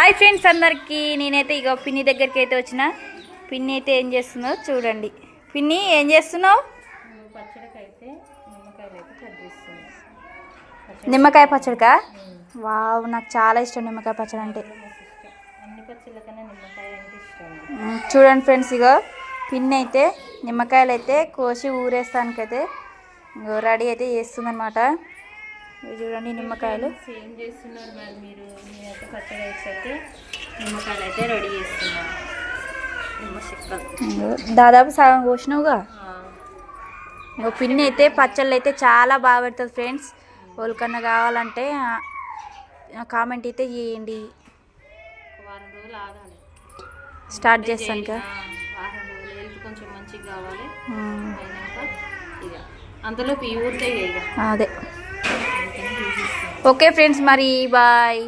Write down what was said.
Hi friends అందరికీ నేనైతే ఇగో పిన్ని దగ్గరికి అయితే వచ్చిన. పిన్ని అయితే ఏం చేస్తుందో చూడండి. పిన్ని ఏం చేస్తున్నావు? పచ్చడికైతే నిమ్మకాయలు అయితే కట్ చేస్తున్నాను. నిమ్మకాయ పచ్చడికా? వావ్, నాకు చాలా ఇష్టం నిమ్మకాయ పచ్చడి అంటే. అన్ని పచ్చళ్ళ కన్నా నిమ్మకాయ అంటే ఇష్టం. చూడండి ఫ్రెండ్స్, ఇగో పిన్ని అయితే నిమ్మకాయలు అయితే కోసి ఊరేస్తానికైతే రెడీ అయితే చేస్తుందన్నమాట. చూడండి నిమ్మకాయలు ఏం చేస్తున్నారు మరి మీరు? నేనైతే పచ్చడి అయితే నిమ్మకాయలు అయితే రెడీ చేస్తున్నాను. దాదాపు సగం కోసినావుగా. పిన్ని అయితే పచ్చళ్ళు అయితే చాలా బాగా పెడుతుంది ఫ్రెండ్స్. ఎవరికన్నా కావాలంటే కామెంట్ అయితే చేయండి. వారం రోజులు ఆగాలి, స్టార్ట్ చేస్తాను కదా. వారం రోజులు హెల్త్ కొంచెం మంచిగా కావాలి. అయినాక ఇక అంతలోపు ఈ ఊరితే ఇక అదే. ఓకే ఫ్రెండ్స్, మరి బాయ్.